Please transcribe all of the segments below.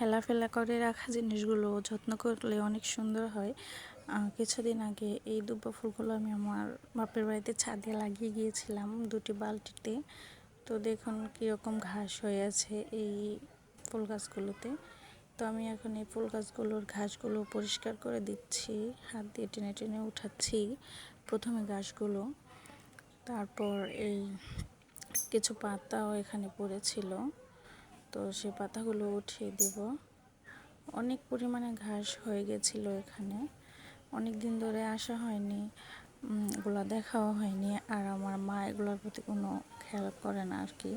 হেলাফেলা করে রাখা জিনিসগুলো যত্ন করলে অনেক সুন্দর হয়। কিছুদিন আগে এই দুব্বা ফুলগুলো আমি আমার বাপের বাড়িতে ছাদে লাগিয়ে গিয়েছিলাম দুটি বালতিতে। তো দেখুন কীরকম ঘাস হয়ে আছে এই ফুল গাছগুলোতে। তো আমি এখন এই ফুল গাছগুলোর ঘাসগুলো পরিষ্কার করে দিচ্ছি, হাত দিয়ে টেনে টেনে উঠাচ্ছি প্রথমে ঘাসগুলো। তারপর এই কিছু পাতাও এখানে পড়েছিল, তো সে পাতাগুলো উঠিয়ে দেব। অনেক পরিমাণে ঘাস হয়ে গেছিলো এখানে, অনেক দিন ধরে আসা হয়নি, এগুলো দেখাও হয়নি, আর আমার মা এগুলোর প্রতি কোনো খেয়াল করে না আর কি।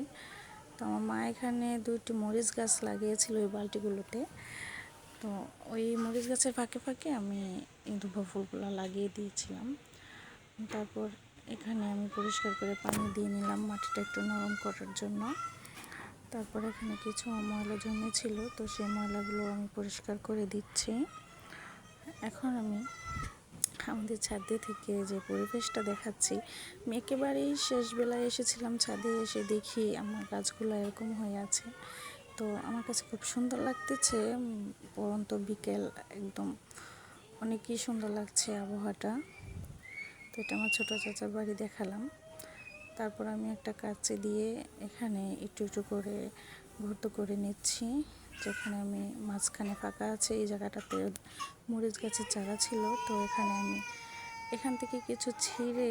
তো আমার মা এখানে 2টি মরিচ গাছ লাগিয়েছিল ওই বালতিগুলোতে। তো ওই মরিচ গাছের ফাঁকে ফাঁকে আমি এই দুব্বা ফুলগুলো লাগিয়ে দিয়েছিলাম। তারপর এখানে আমি পরিষ্কার করে পানি দিয়ে নিলাম মাটিটা একটু নরম করার জন্য। তারপর এখানে কিছু ময়লা জমেছিল, তো সেই ময়লাগুলো আমি পরিষ্কার করে দিচ্ছি। এখন আমি আমাদের ছাদে থেকে যে পরিবেশটা দেখাচ্ছি, আমি একেবারেই শেষ বেলায় এসেছিলাম ছাদে, এসে দেখি আমার গাছগুলো এরকম হয়ে আছে। তো আমার কাছে খুব সুন্দর লাগতেছে, পরন্ত বিকেল একদম অনেকই সুন্দর লাগছে আবহাওয়াটা। তো এটা আমার ছোটো চাচার বাড়ি দেখালাম। তারপর আমি একটা কাঁচি দিয়ে এখানে একটু একটু করে গর্ত করে নিচ্ছি, যেখানে আমি মাঝখানে ফাঁকা আছে এই জায়গাটাতে মরিচ গাছের চারা ছিল। তো এখানে আমি এখান থেকে কিছু ছিঁড়ে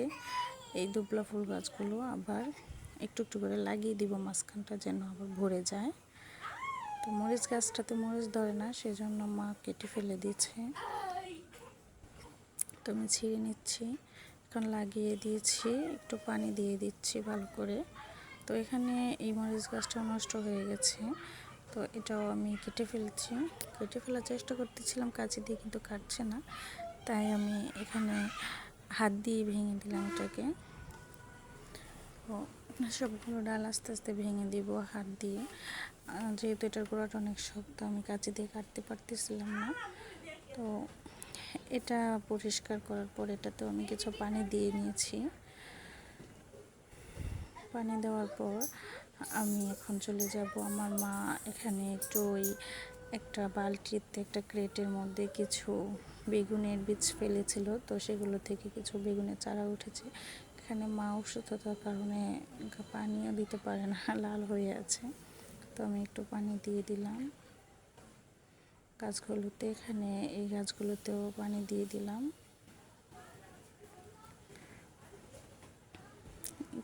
এই দুবলা ফুল গাছগুলো আবার একটু একটু করে লাগিয়ে দিব মাঝখানটা, যেন আবার ভরে যায়। তো মরিচ গাছটাতে মরিচ ধরে না, সেজন্য মা কেটে ফেলে দিয়েছে। তো আমি ছিঁড়ে নিচ্ছি, এখন লাগিয়ে দিয়েছি, একটু পানি দিয়ে দিচ্ছি ভালো করে। তো এখানে এই মরিচ গাছটাও নষ্ট হয়ে গেছে, তো এটাও আমি কেটে ফেলার চেষ্টা করতেছিলাম কাঁচি দিয়ে, কিন্তু কাটছে না। তাই আমি এখানে হাত দিয়ে ভেঙে দিলাম এটাকে। তো সবগুলো ডাল আস্তে আস্তে ভেঙে দিব হাত দিয়ে, যেহেতু এটার গোড়াটা অনেক শক্ত, আমি কাঁচি দিয়ে কাটতে পারতেছিলাম না। তো এটা পরিষ্কার করার পর এটাতেও আমি কিছু পানি দিয়ে নিয়েছি। পানি দেওয়ার পর আমি এখন চলে যাব। আমার মা এখানে একটু ওই একটা বালতিতে একটা ক্রেটের মধ্যে কিছু বেগুনের বীজ ফেলেছিল, তো সেগুলো থেকে কিছু বেগুনের চারা উঠেছে। এখানে মা অসুস্থতার কারণে পানিও দিতে পারে না, লাল হয়ে আছে। তো আমি একটু পানি দিয়ে দিলাম গাছগুলোতে, এখানে এই গাছগুলোতেও পানি দিয়ে দিলাম।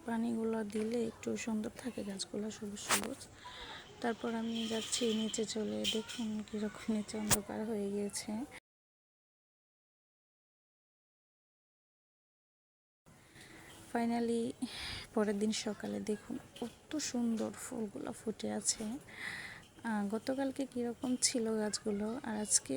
পানিগুলো দিলে একটু সুন্দর থাকে গাছগুলো, সবুজ সবুজ। তারপর আমি যাচ্ছি নিচে চলে, দেখুন কীরকম নিচে অন্ধকার হয়ে গিয়েছে। ফাইনালি পরের দিন সকালে দেখুন কত সুন্দর ফুলগুলো ফুটে আছে। গতকালকে কীরকম ছিল গাছগুলো, আর আজকে